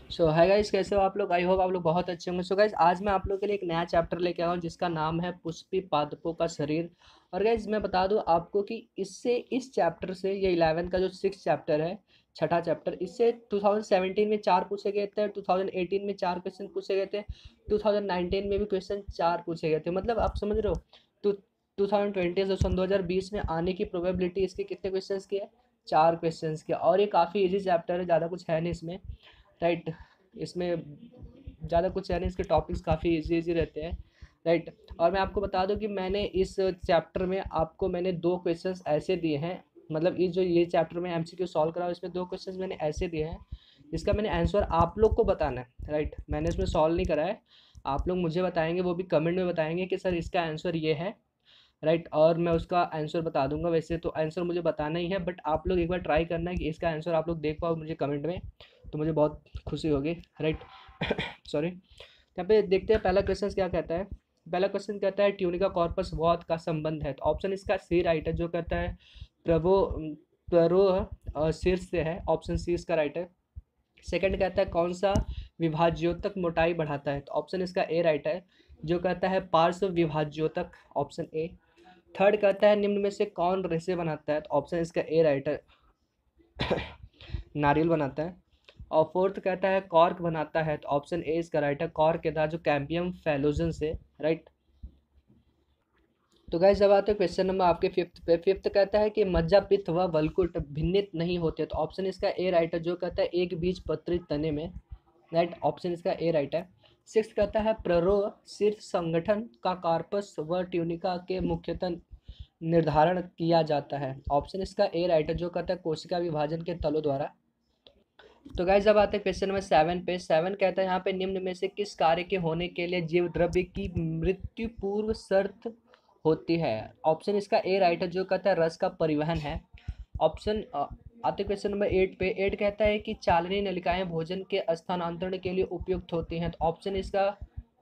सो hi guys, कैसे हो आप लोग। आई होप आप लोग बहुत अच्छे होंगे। सो गाइस, आज मैं आप लोग के लिए एक नया चैप्टर लेके आया हूँ जिसका नाम है पुष्पी पादपों का शरीर। और गाइस मैं बता दूं आपको कि इस चैप्टर से ये 11 का जो 6 चैप्टर है, छठा चैप्टर, इससे 2017 में 4 पूछे गए थे, 2018 में 4 क्वेश्चन पूछे गए थे, 2019 में भी क्वेश्चन 4 पूछे गए थे। मतलब आप समझ रहे हो। टू 2020 सन 2020 में आने की प्रोबेबिलिटी इसके कितने क्वेश्चंस की है, 4 क्वेश्चंस की। और ये काफ़ी इजी चैप्टर है, ज़्यादा कुछ है नहीं इसमें, राइट। इसमें ज़्यादा कुछ है नहीं, इसके टॉपिक्स काफ़ी इजी इजी रहते हैं, राइट। और मैं आपको बता दूं कि मैंने इस चैप्टर में आपको मैंने 2 क्वेश्चंस ऐसे दिए हैं। मतलब ये चैप्टर में एमसीक्यू सॉल्व करा, इसमें 2 क्वेश्चंस मैंने ऐसे दिए हैं जिसका मैंने आंसर आप लोग को बताना है, राइट। मैंने इसमें सॉल्व नहीं करा है, आप लोग मुझे बताएंगे, वो भी कमेंट में बताएंगे कि सर इसका आंसर ये है, राइट। और मैं उसका आंसर बता दूंगा। वैसे तो आंसर मुझे बताना ही है, बट आप लोग एक बार ट्राई करना है कि इसका आंसर आप लोग देख पाओ मुझे कमेंट में, तो मुझे बहुत खुशी होगी, राइट। सॉरी। यहाँ पे देखते हैं पहला क्वेश्चन क्या कहता है। पहला क्वेश्चन कहता है ट्यूनिका कॉर्पस वॉथ का संबंध है। तो ऑप्शन इसका सी राइट है, जो कहता है प्रवो प्रो शीर्ष से है। ऑप्शन सी इसका राइट है। सेकंड कहता है कौन सा विभाज्योतक मोटाई बढ़ाता है। तो ऑप्शन इसका ए राइट है, जो कहता है पार्श्व विभाज्योतक। Option A. थर्ड कहता है निम्न में से कौन रेशे बनाता है। तो ऑप्शन इसका ए राइट है, नारियल बनाता है। और फोर्थ कहता है कॉर्क बनाता है। तो ऑप्शन ए इसका राइट है, कॉर्क के था जो कैम्पियम फैलोजन से, राइट। तो गाइस जब आते हैं क्वेश्चन नंबर आपके फिफ्थ पे। फिफ्थ कहता है कि मज्जा पित्त व वल्कुट भिन्नित नहीं होते। तो ऑप्शन इसका ए राइट है, जो कहता है एक बीज पत्री तने में, राइट। ऑप्शन इसका ए राइट है। सिक्स कहता है प्ररो शीर्ष संगठन का कार्पस व ट्यूनिका के मुख्यतः निर्धारण किया जाता है। ऑप्शन इसका ए राइट है, जो कहता है कोशिका विभाजन के तलों द्वारा। तो गाइस जब आते हैं क्वेश्चन नंबर 7 पे। 7 कहता है यहाँ पे निम्न में से किस कार्य के होने के लिए जीव द्रव्य की मृत्यु पूर्व शर्त होती है। ऑप्शन इसका ए राइट है, जो कहता है रस का परिवहन है। ऑप्शन आते क्वेश्चन नंबर 8 पे। 8 कहता है कि चालनी नलिकाएं भोजन के स्थानांतरण के लिए उपयुक्त होती हैं। तो ऑप्शन इसका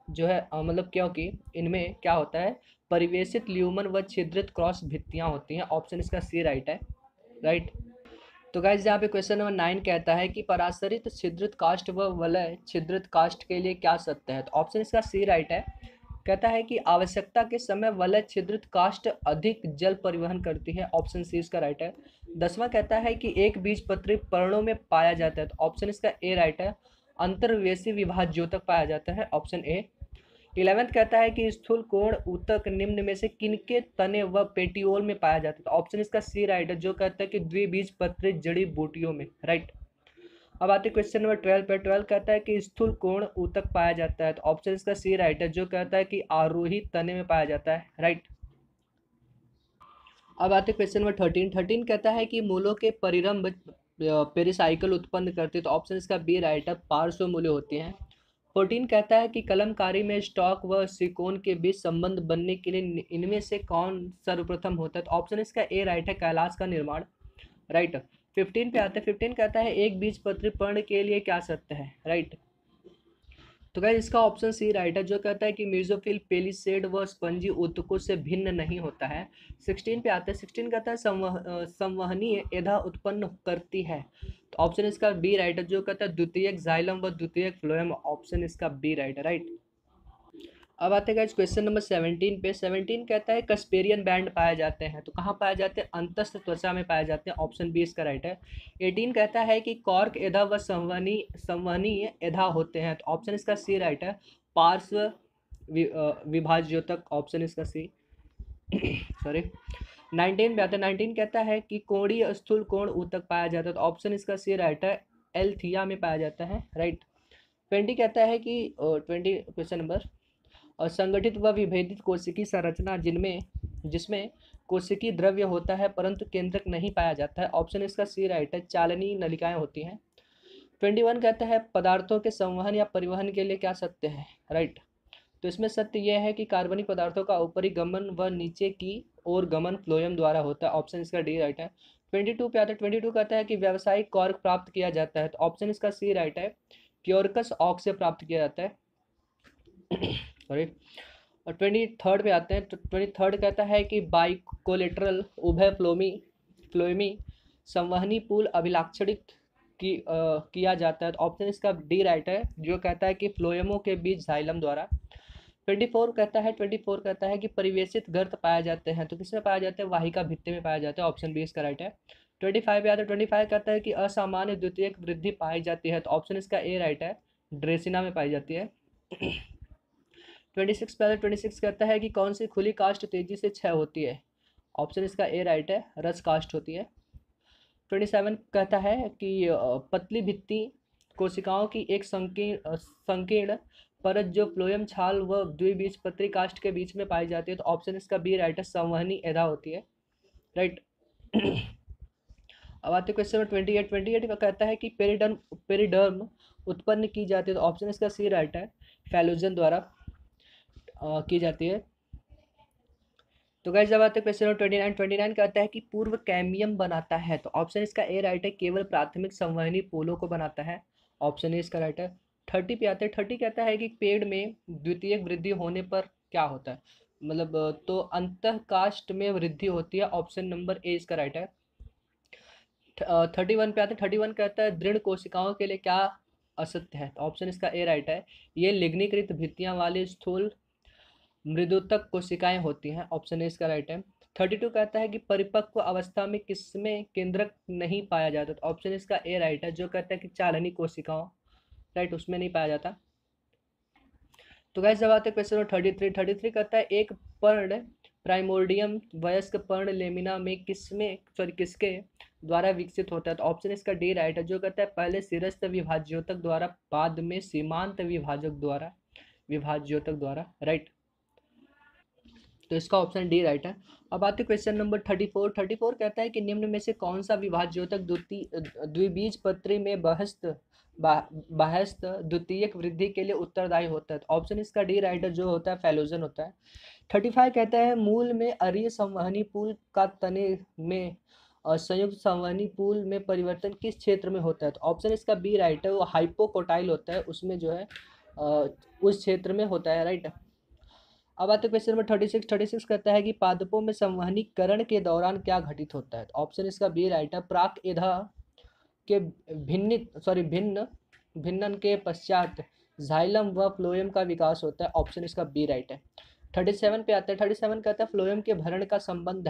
जो है मतलब क्योंकि इनमें क्या होता है, परिवेशित ल्यूमन व छिद्रित क्रॉस भित्तियां होती हैं। ऑप्शन इसका सी राइट है, राइट। तो गाइस यहाँ पे क्वेश्चन नंबर 9 कहता है कि पराशरित छिद्रित काष्ठ व वलय छिद्रित काष्ठ के लिए क्या सत्य है। तो ऑप्शन इसका सी राइट है। कहता है कि आवश्यकता के समय वलय छिद्रित काष्ठ अधिक जल परिवहन करती है। ऑप्शन सी इसका राइट है। 10वां कहता है कि एक बीजपत्री पर्णों में पाया जाता है। तो ऑप्शन इसका ए राइट है, अंतर्वेशी विभाज्योतक पाया जाता है। ऑप्शन ए। 11th कहता है कि स्थूल कोण ऊतक निम्न में से किनके तने व पेटियोल में पाया जाता है। तो ऑप्शन इसका सी राइट है, जो कहता है कि द्विबीजपत्री जड़ी बूटियों में, राइट। अब आते क्वेश्चन नंबर 12 पे। 12 कहता है कि स्थूल कोण ऊतक पाया जाता है। तो ऑप्शन इसका सी राइट है, जो कहता है कि आरोही तने में पाया जाता है, राइट। अब आते क्वेश्चन नंबर 13। 13 कहता है कि मूलों के परिरंभ पेरिसाइकिल उत्पन्न करते। तो ऑप्शन इसका बी राइट है, पार्श्व मूल्य होती हैं। 14 कहता है कि कलमकारी में स्टॉक व सिकोन के बीच संबंध बनने के लिए इनमें से कौन सर्वप्रथम होता है। तो ऑप्शन इसका ए राइट है, कैलाश का निर्माण, राइट। 15 पे आते हैं। 15 कहता है एक बीज पत्री पर्ण के लिए क्या सत्य है, राइट। तो गाइस इसका ऑप्शन सी राइट है, जो कहता है कि म्यूजोफिल पेलिसेड व स्पंजी ऊतकों से भिन्न नहीं होता है। 16 पे आते हैं। 16 कहता है संवहनीय एधा उत्पन्न करती है। तो ऑप्शन इसका बी राइट है, जो कहता है द्वितीयक जाइलम व द्वितीयक फ्लोएम। ऑप्शन इसका बी राइट है, राइट। अब आते हैं क्वेश्चन नंबर 17 पे। 17 कहता है कस्पेरियन बैंड पाए जाते हैं। तो कहाँ पाए जाते हैं, अंतस्थ त्वचा में पाए जाते हैं। ऑप्शन बी इसका राइट है। 18 कहता है कि कॉर्क एधा व संवहनीय एधा होते हैं। तो ऑप्शन इसका सी राइट है, पार्श्व विभाज्योतक। ऑप्शन इसका सी। सॉरी। 19 पे आते हैं। 19 कहता है कि कोणीय स्थूल कोण ऊतक पाया जाता है। तो ऑप्शन इसका सी राइट है, एल्थिया में पाया जाता है, राइट। 20 कहता है कि 20 क्वेश्चन नंबर और संगठित व विभेदित कोशिकी संरचना जिनमें जिसमें कोशिकी द्रव्य होता है परंतु केंद्रक नहीं पाया जाता है। ऑप्शन इसका सी राइट है, चालनी नलिकाएं होती हैं। 21 कहता है पदार्थों के संवहन या परिवहन के लिए क्या सत्य है, राइट। तो इसमें सत्य यह है कि कार्बनिक पदार्थों का ऊपरी गमन व नीचे की ओर गमन फ्लोएम द्वारा होता है। ऑप्शन इसका डी राइट है। 22 पे आता है। 22 कहता है कि व्यावसायिक कॉर्क प्राप्त किया जाता है। तो ऑप्शन इसका सी राइट है, क्योरकस ऑक्स से प्राप्त किया जाता है, सॉरी। और 23rd पे आते हैं। तो 23rd कहता है कि बाइकोलेटरल उभय फ्लोमी फ्लोएमी संवहनी पूल अभिलाक्षणिक किया जाता है, तो ऑप्शन इसका डी राइट है, जो कहता है कि फ्लोएमों के बीच जाइलम द्वारा। 24 कहता है कि परिवेशित गर्त पाए जाते हैं, तो किसमें पाया जाते हैं, वाहिका भित्ति में पाया जाता है, ऑप्शन बी इसका राइट है। 25 याद है, 25 कहता है कि असामान्य द्वितीयक वृद्धि पाई जाती है, तो ऑप्शन इसका ए राइट है, ड्रेसिना में पाई जाती है। 26 कहता है कि कौन सी खुली कास्ट तेजी से क्षय होती है, ऑप्शन इसका ए राइट है, रस कास्ट होती है। 27 कहता है कि पतली भित्ति कोशिकाओं की एक संकीर्ण परत जो फ्लोएम छाल व द्विबीजपत्री कास्ट के बीच में पाई जाती है, तो ऑप्शन इसका बी राइट है, संवहनी एधा होती है, राइट। अब आते क्वेश्चन नंबर 28 का कहता है कि पेरिडर्म उत्पन्न की जाती है, तो ऑप्शन इसका सी राइट है, फैलोजन द्वारा की जाती है। तो गाइस जब आते हैं क्वेश्चन नंबर 29 कहता है कि पूर्व कैम्बियम बनाता है, तो ऑप्शन इसका ए राइट है, केवल प्राथमिक संवहनी पोलों को बनाता है, ऑप्शन ए इसका राइट है। 30 पे आते हैं, 30 कहता है कि पेड़ में द्वितीयक वृद्धि होने पर क्या होता है, मतलब तो अंतः काष्ठ में वृद्धि होती है, ऑप्शन नंबर ए इसका राइट है। 31 पे आते हैं, 31 कहता है दृढ़ कोशिकाओं के लिए क्या असत्य है, तो ऑप्शन इसका ए राइट है, ये लिग्नीकृत भित्तियां वाली स्थूल मृदुतक कोशिकाएं होती हैं, ऑप्शन ए इसका राइट है। 32 कहता है कि परिपक्व अवस्था में किसमें केंद्रक नहीं पाया जाता, तो ऑप्शन इसका ए राइट है, जो कहता है कि चालनी कोशिकाओं, राइट, उसमें नहीं पाया जाता। तो गाइस जब आते हैं क्वेश्चन नंबर 33 कहता है एक पर्ण प्राइमोर्डियम वयस्क पर्ण लेमिना में किसके द्वारा विकसित होता है, तो ऑप्शन इसका डी राइट है, जो कहता है पहले सिरस्थ विभाज्योतक द्वारा, बाद में सीमांत विभाज्योतक द्वारा, राइट। तो इसका ऑप्शन डी राइट है। अब आते क्वेश्चन नंबर 34 कहता है कि निम्न में से कौन सा विभाज्योतक द्विबीजपत्री में बहस्त द्वितीयक वृद्धि के लिए उत्तरदायी होता है, तो ऑप्शन इसका डी राइट है, जो होता है फैलोजन होता है। 35 कहता है मूल में अरीय संवहनी पुल का तने में संयुक्त संवहनी पुल में परिवर्तन किस क्षेत्र में होता है, तो ऑप्शन इसका बी राइट है, वो हाइपोकोटाइल होता है, उसमें जो है उस क्षेत्र में होता है, राइट। अब आते क्वेश्चन नंबर 36 कहता है कि पादपों में संवहनीकरण के दौरान क्या घटित होता है, तो ऑप्शन इसका बी राइट है, प्राक एधा के भिन्नन के पश्चात जाइलम व फ्लोएम का विकास होता है, ऑप्शन इसका बी राइट है। 37 पे आता है, 37 कहता है फ्लोएम के भरण का संबंध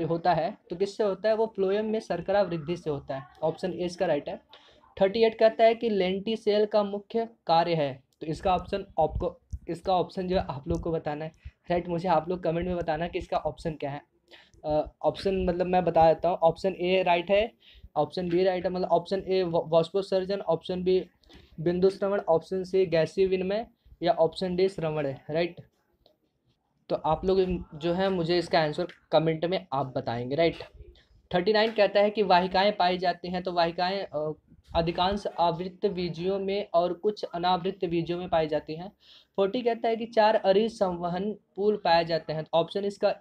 होता है, तो किससे होता है, वो फ्लोएम में शर्करा वृद्धि से होता है, ऑप्शन ए इसका राइट है। 38 कहता है कि लेंटिसेल का मुख्य कार्य है, तो इसका ऑप्शन जो है आप लोग को बताना है, राइट। मुझे आप लोग कमेंट में बताना कि इसका ऑप्शन क्या है। ऑप्शन मतलब मैं बता देता हूँ, ऑप्शन ए राइट है, ऑप्शन बी राइट है, मतलब ऑप्शन ए वाष्पोत्सर्जन, ऑप्शन बी बिंदु श्रवण, ऑप्शन सी गैसीय विनिमय, या ऑप्शन डी श्रवण है, राइट। तो आप लोग जो है मुझे इसका आंसर कमेंट में आप बताएंगे, राइट। 39 कहता है कि वाहिकाएं पाई जाती हैं, तो वाहिकाएं अधिकांश आवृत्त बीजियों में और कुछ अनावृत्त बीजियों में पाई जाती हैं। 40 कहता है कि 4 अरीज संवहन पुल पाए जाते हैं, तो ऑप्शन इसका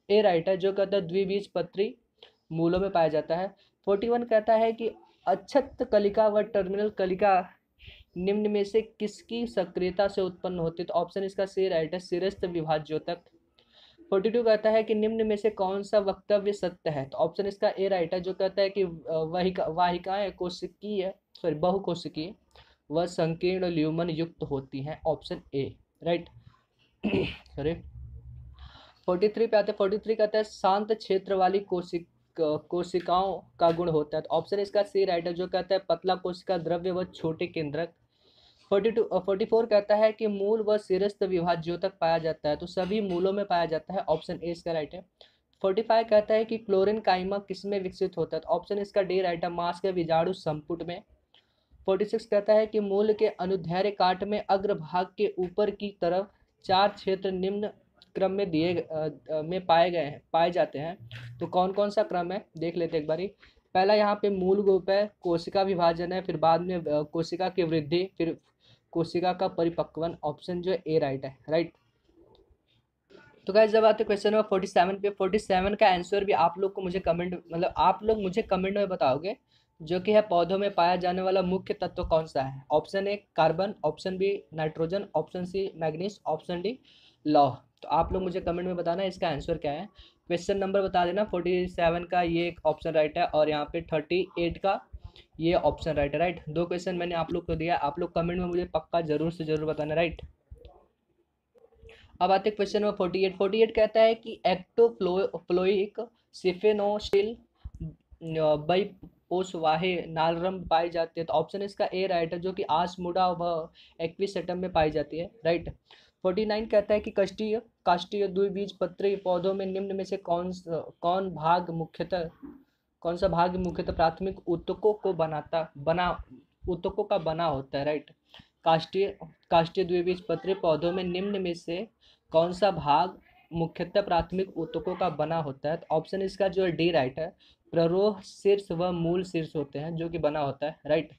ए राइट है, जो कहता है द्विबीजपत्री मूलों में पाया जाता है। 41 कहता है कि अक्षत कलिका व टर्मिनल कलिका निम्न में से किसकी सक्रियता से उत्पन्न होती है, तो ऑप्शन इसका सी राइट है, सिरस्थ विभाज्योतक। 42 कहता है कि निम्न में से कौन सा वक्तव्य सत्य है, तो ऑप्शन इसका ए राइट है, जो कहता है कि वाहिकाएं बहुकोशिकीय व संकीर्ण ल्यूमन युक्त होती हैं, ऑप्शन ए, राइट। सॉरी। 43 पे आते हैं, 43 कहता है शांत क्षेत्र वाली कोशिकाओं का गुण होता है, तो ऑप्शन इसका सी राइट है, जो कहता है पतला कोशिका द्रव्य व छोटे केंद्रक। 44 कहता है कि मूल व सिरस्थ विभाज्योतक पाया जाता है, तो सभी मूलों में पाया जाता है, ऑप्शन ए इसका राइट है। 45 कहता है कि क्लोरीन काइमा किसमें विकसित होता है, तो ऑप्शन इसका डी राइट है, मांस के बीजाणु संपुट में। 46 कहता है कि मूल के अनुदैर्ध्य काट में अग्रभाग के ऊपर की तरफ 4 क्षेत्र निम्न क्रम में पाए जाते हैं, तो कौन कौन सा क्रम है देख लेते एक बारी। पहला यहाँ पे मूल ग्रुप है, कोशिका विभाजन है, फिर बाद में कोशिका की वृद्धि, फिर कोशिका का परिपक्वन, ऑप्शन जो है ए राइट है, राइट। तो गाइस जब आते क्वेश्चन नंबर 47 पे, 47 का आंसर भी आप लोग को मुझे कमेंट में बताओगे, जो कि है पौधों में पाया जाने वाला मुख्य तत्व कौन सा है। Option A carbon, option B nitrogen, option C manganese, option D लौह। तो आप लोग मुझे कमेंट में बताना इसका आंसर क्या है। क्वेश्चन नंबर बता देना, 47 का ये एक ऑप्शन राइट है, और यहाँ पे 38 का ये ऑप्शन राइट है। राइट, 2 क्वेश्चन मैंने आप लोग को दिया, आप लोग कमेंट में मुझे पक्का जरूर से जरूर बताना। राइट, अब आते हैं क्वेश्चन नंबर 48। 48 कहता है कि एक्टोफ्लोइक सिफेनोस्टिल बई पोसवाहे नालरम पाई जाती है, तो ऑप्शन इसका ए राइट है, जो कि आसमुडा व एक्विसेटम में पाई जाती है। राइट, 49 कहता है कि काष्ठीय काष्ठीय द्विबीजपत्री पौधों में निम्न में से कौन सा भाग मुख्यतः प्राथमिक ऊतकों का बना होता है। राइट, काष्ठीय काष्ठीय द्विबीजपत्री पौधों में निम्न में से कौन सा भाग मुख्यतः प्राथमिक ऊतकों का बना होता है, तो ऑप्शन इसका जो है डी राइट है, प्ररोह शीर्ष व मूल शीर्ष होते हैं जो कि बना होता है। राइट,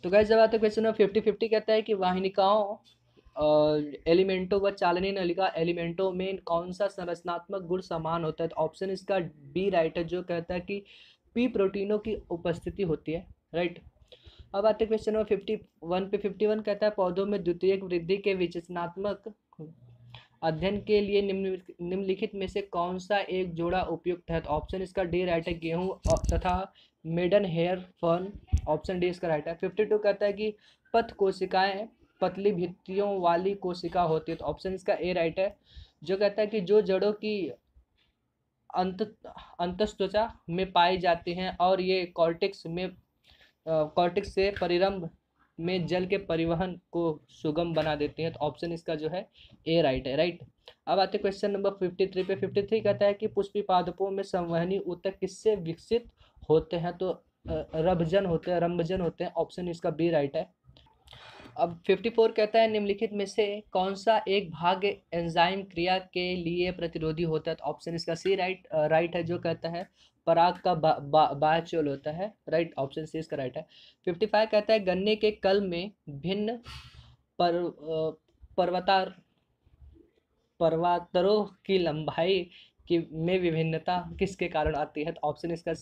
तो गाइस जब आते हैं क्वेश्चन नंबर 50 कहता है कि वाहिनिकाओं एलिमेंटों व चालनीय नलिका एलिमेंटों में कौन सा संरचनात्मक गुण समान होता है, तो ऑप्शन इसका बी राइट है, जो कहता है कि पी प्रोटीनों की उपस्थिति होती है। राइट, अब आते हैं क्वेश्चन नंबर 51 पे। 51 कहता है पौधों में द्वितीयक वृद्धि के विचलनात्मक अध्ययन के लिए निम्नलिखित में से कौन सा एक जोड़ा उपयुक्त है, तो ऑप्शन इसका डी राइट है, गेहूं तथा maiden hair fern, option D इसका राइट है। 52 कहता है कि पथ कोशिकाएं पतली भित्तियों वाली कोशिका होती है, तो ऑप्शन इसका ए राइट है, जो कहता है कि जो जड़ों की अंतस्त्वचा में पाई जाती हैं और ये कॉर्टेक्स से परिरंभ में जल के परिवहन को सुगम बना देती हैं, तो ऑप्शन इसका जो है ए राइट है। राइट, अब आते क्वेश्चन नंबर 53 पे। 53 कहता है कि पुष्पी पादपों में संवहनी ऊतक किससे विकसित होते हैं, तो रंभजन होते हैं, ऑप्शन इसका बी राइट है। अब 54 कहता है निम्नलिखित में से कौन सा एक भाग एंजाइम क्रिया के लिए प्रतिरोधी होता है, तो ऑप्शन इसका सी राइट है, जो कहता है पराग का बायचोल होता है। राइट, ऑप्शन सी इसका राइट है। 55 कहता है गन्ने के कल में भिन्न पर्वतार पर्वतारों की लंबाई की में विभिन्नता किसके कारण आती है, तो ऑप्शन इसका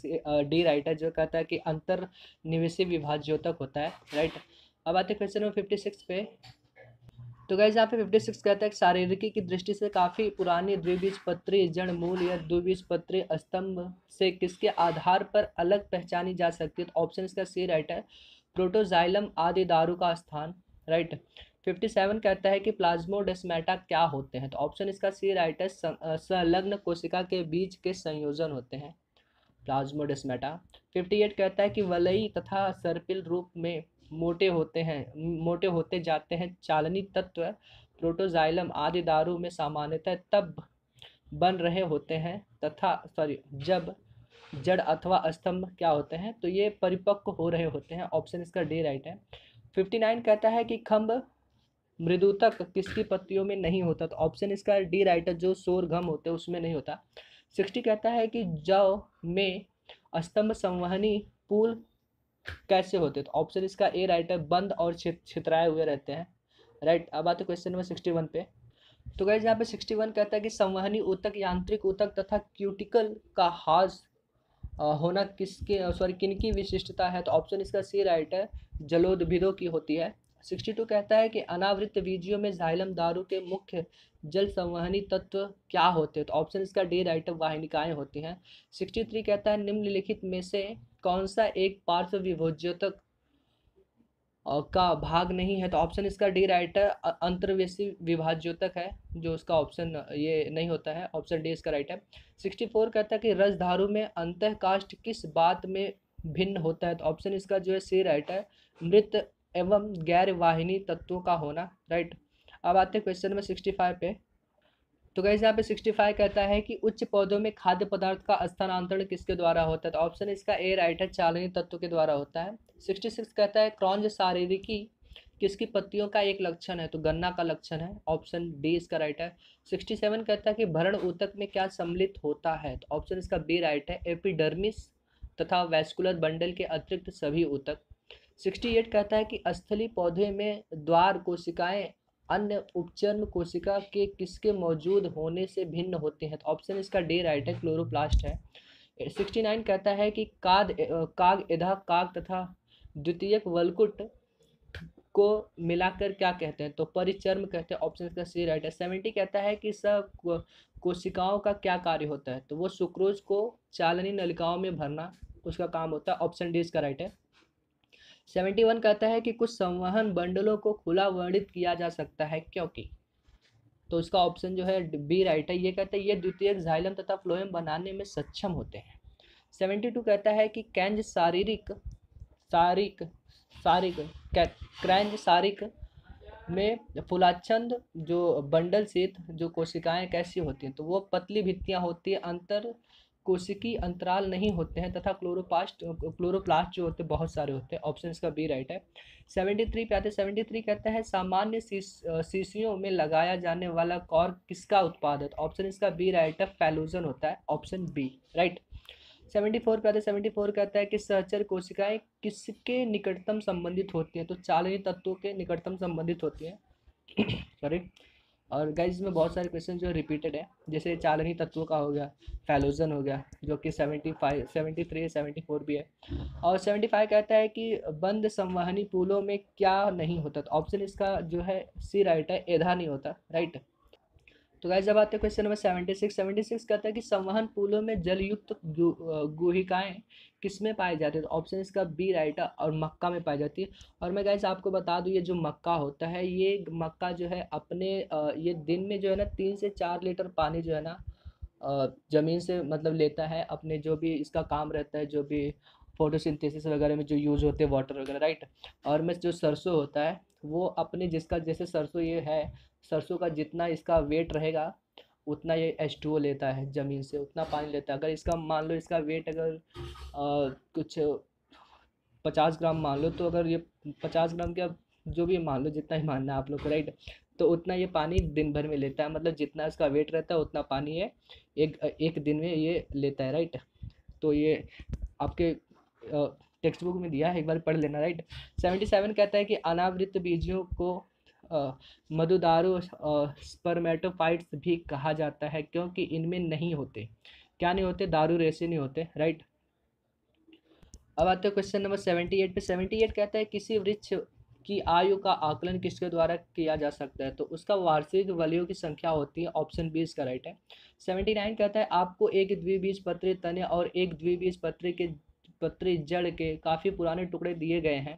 डी राइट है, जो कहता है कि अंतर्निवेशी विभाज्योतक होता है। राइट, अब आते हैं क्वेश्चन नंबर 56 पे। तो गाइस यहाँ पे 56 कहता है कि शारीरिकी की दृष्टि से काफ़ी पुरानी द्विबीजपत्री जड़ मूल या द्विबीजपत्री स्तंभ से किसके आधार पर अलग पहचानी जा सकती है, तो ऑप्शन इसका सी राइट है, प्रोटोजाइलम आदि दारू का स्थान। राइट, 57 कहता है कि प्लाज्मोडेस्माटा क्या होते हैं, तो ऑप्शन इसका सी राइट है, संलग्न कोशिका के बीज के संयोजन होते हैं प्लाज्मोडेस्माटा। 58 कहता है कि वलयी तथा सर्पिल रूप में मोटे होते जाते हैं चालनी तत्व प्रोटोजाइलम आदि दारू में सामान्यतः तब बन रहे होते हैं जब जड़ अथवा स्तंभ क्या होते हैं, तो ये परिपक्व हो रहे होते हैं, ऑप्शन इसका डी राइट है। 59 कहता है कि खम्भ मृदुतक किसकी पत्तियों में नहीं होता, तो ऑप्शन इसका डी राइट है, जो सोरघम होते हैं उसमें नहीं होता। 60 कहता है कि जौ में स्तंभ संवहनी पुल कैसे होते हैं, तो ऑप्शन इसका ए राइट है, बंद और छितराए हुए रहते हैं। राइट, अब आते क्वेश्चन नंबर 61 पे। तो गाइस यहाँ पे 61 कहता है कि संवहनी ऊतक यांत्रिक ऊतक तथा क्यूटिकल का हास होना किनकी विशिष्टता है, तो ऑप्शन इसका सी राइट है, जलोदभिदों की होती है। 62 कहता है कि अनावृत बीजियों में जाइलम दारू के मुख्य जल संवहनी तत्व क्या होते हैं, तो ऑप्शन इसका डी राइट है, वाहिनिकाएं होती हैं। 63 कहता है निम्नलिखित में से कौन सा एक पार्श्व विभोज्योतक का भाग नहीं है, तो ऑप्शन इसका डी राइट है, अंतर्वेशी विभाज्योतक है, जो उसका ऑप्शन ये नहीं होता है, ऑप्शन डी इसका राइट है। 64 कहता है कि रसधारु में अंतःकाष्ठ किस बात में भिन्न होता है, तो ऑप्शन इसका जो है सी राइट है, मृत एवं गैर वाहिनी तत्वों का होना। राइट, अब आते हैं क्वेश्चन नंबर 65 पे। तो गाइस यहाँ पे 65 कहता है कि उच्च पौधों में खाद्य पदार्थ का स्थानांतरण किसके द्वारा होता है, तो ऑप्शन इसका ए राइट है, चालनी तत्व के द्वारा होता है। 66 कहता है क्रॉन्ज शारीरिकी किसकी पत्तियों का एक लक्षण है, तो गन्ना का लक्षण है, ऑप्शन डी इसका राइट है। 67 कहता है कि भरण ऊतक में क्या सम्मिलित होता है, तो ऑप्शन इसका बी राइट है, एपिडर्मिस तथा वैस्कुलर बंडल के अतिरिक्त सभी ऊतक। 68 कहता है कि स्थली पौधे में द्वार कोशिकाएं अन्य उपचर्म कोशिका के किसके मौजूद होने से भिन्न होते हैं, तो ऑप्शन इसका डी राइट है, क्लोरोप्लास्ट है। 69 कहता है कि काग एधा काग तथा द्वितीयक वलकुट को मिलाकर क्या कहते हैं, तो परिचर्म कहते हैं, ऑप्शन इसका सी राइट है। 70 कहता है कि सब कोशिकाओं का क्या कार्य होता है, तो वो सुक्रोज को चालनी नलिकाओं में भरना। उसका काम होता है। ऑप्शन डी इसका राइट है। 71 कहता है कि कुछ संवहन बंडलों को खुला वर्णित किया जा सकता है क्योंकि, तो इसका ऑप्शन जो है बी राइट है। ये कहता है ये द्वितीयक जाइलम तथा फ्लोएम बनाने में सक्षम होते हैं। 72 कहता है कि कैंज शारीरिक सारिक सारिक क्रैंज सारिक में फुलाच्छंद जो बंडल शीत जो कोशिकाएं कैसी होती हैं, तो वो पतली भित्तियां होती है, अंतर कोशिकी अंतराल नहीं होते हैं तथा क्लोरोप्लास्ट जो होते हैं बहुत सारे होते हैं। ऑप्शन इसका बी राइट है। 73 पे आते हैं। 73 कहता है सामान्य शीशियों में लगाया जाने वाला कॉर्क किसका उत्पाद है, तो ऑप्शन इसका बी राइट है, फैलोजन होता है। Option B right. 74 पे आते हैं। 74 कहता है कि सहचर कोशिकाएं किसके निकटतम संबंधित होती हैं, तो चालनी तत्वों के निकटतम संबंधित होती हैं। सॉरी। और गाइज इसमें बहुत सारे क्वेश्चन जो रिपीटेड है, जैसे चालनी तत्वों का हो गया, फैलोजन हो गया, जो कि 75 73 74 भी है। और 75 कहता है कि बंद संवहनी पुलों में क्या नहीं होता, तो ऑप्शन इसका जो है सी राइट है, एधा नहीं होता। राइट। तो गाइस जब आते हैं क्वेश्चन नंबर 76। 76 कहता है कि संवहन पुलों में जलयुक्त गुहिकाएं किसमें पाई जाती है, तो ऑप्शन इसका बी राइट है, और मक्का में पाई जाती है। और मैं गाइस आपको बता दूं, ये जो मक्का होता है, ये मक्का जो है अपने ये दिन में जो है ना 3 से 4 लीटर पानी जो है ना ज़मीन से मतलब लेता है, अपने जो भी इसका काम रहता है, जो भी फोटोसिंथेसिस वगैरह में जो यूज़ होते हैं वाटर वगैरह। राइट। और में जो सरसों होता है वो अपने जिसका जैसे सरसों ये है, सरसों का जितना इसका वेट रहेगा उतना ये H2O लेता है ज़मीन से, उतना पानी लेता है। अगर इसका मान लो इसका वेट अगर कुछ 50 ग्राम मान लो, तो अगर ये 50 ग्राम का जो भी मान लो, जितना ही मानना है आप लोग को। राइट। तो उतना ये पानी दिन भर में लेता है, मतलब जितना इसका वेट रहता है उतना पानी ये एक एक दिन में ये लेता है। राइट। तो ये आपके टेक्स्ट बुक में दिया है, एक बार पढ़ लेना। राइट। 77 कहता है कि अनावृत बीजों को मधुदारू स्पर्मेटोफाइट्स भी कहा जाता है क्योंकि इनमें नहीं होते, क्या नहीं होते, दारू रेशे नहीं होते। राइट। अब आते हैं क्वेश्चन नंबर 78 पे। 78 कहता है किसी वृक्ष की आयु का आकलन किसके द्वारा किया जा सकता है, तो उसका वार्षिक वलियों की संख्या होती है। ऑप्शन बी इसका राइट है। 79 कहता है आपको एक द्विबीजपत्री तने और एक द्विबीजपत्री जड़ के काफ़ी पुराने टुकड़े दिए गए हैं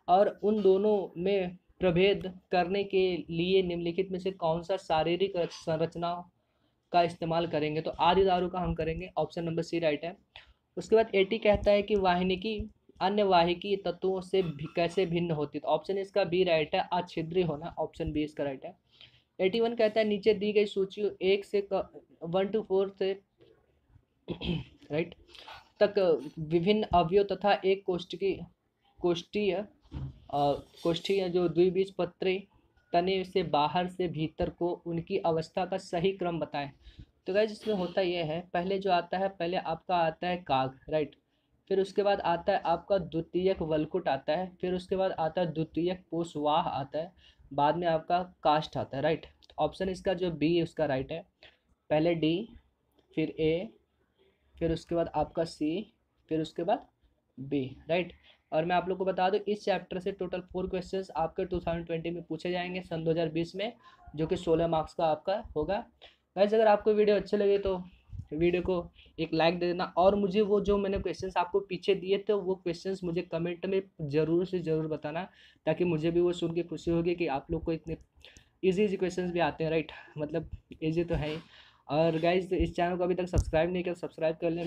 और उन दोनों में प्रभेद करने के लिए निम्नलिखित में से कौन सा शारीरिक संरचना का इस्तेमाल करेंगे, तो आदि दारू का हम करेंगे। ऑप्शन नंबर सी राइट है। उसके बाद 80 कहता है कि वाहिनिकी अन्य वाहिकी तत्वों से कैसे भिन्न होती है, तो ऑप्शन इसका बी राइट है, अछिद्रीय होना। ऑप्शन बी इसका राइट है। 81 कहता है नीचे दी गई सूची 1 to 4 से राइट तक विभिन्न अवयव तथा एक कोष्ठीय जो द्विबीजपत्री तने से बाहर से भीतर को उनकी अवस्था का सही क्रम बताएं। तो गाइस इसमें होता यह है, पहले जो आता है, पहले आपका आता है काग। राइट। फिर उसके बाद आता है आपका द्वितीयक वल्कुट आता है, फिर उसके बाद आता है द्वितीयक पोषवाह आता है, बाद में आपका काष्ठ आता है। राइट। ऑप्शन इसका जो बी है उसका राइट है, पहले डी, फिर ए, फिर उसके बाद आपका सी, फिर उसके बाद बी। राइट। और मैं आप लोग को बता दूं इस चैप्टर से टोटल 4 क्वेश्चंस आपके 2020 में पूछे जाएंगे सन 2020 में, जो कि 16 मार्क्स का आपका होगा। गाइस अगर आपको वीडियो अच्छे लगे तो वीडियो को एक लाइक दे देना, और मुझे वो जो मैंने क्वेश्चंस आपको पीछे दिए थे वो क्वेश्चंस मुझे कमेंट में ज़रूर से ज़रूर बताना, ताकि मुझे भी वो सुन के खुशी होगी कि आप लोग को इतने इजी क्वेश्चंस भी आते हैं। राइट। मतलब इजी तो है ही। और गाइस इस चैनल को अभी तक सब्सक्राइब नहीं किया, सब्सक्राइब कर लें।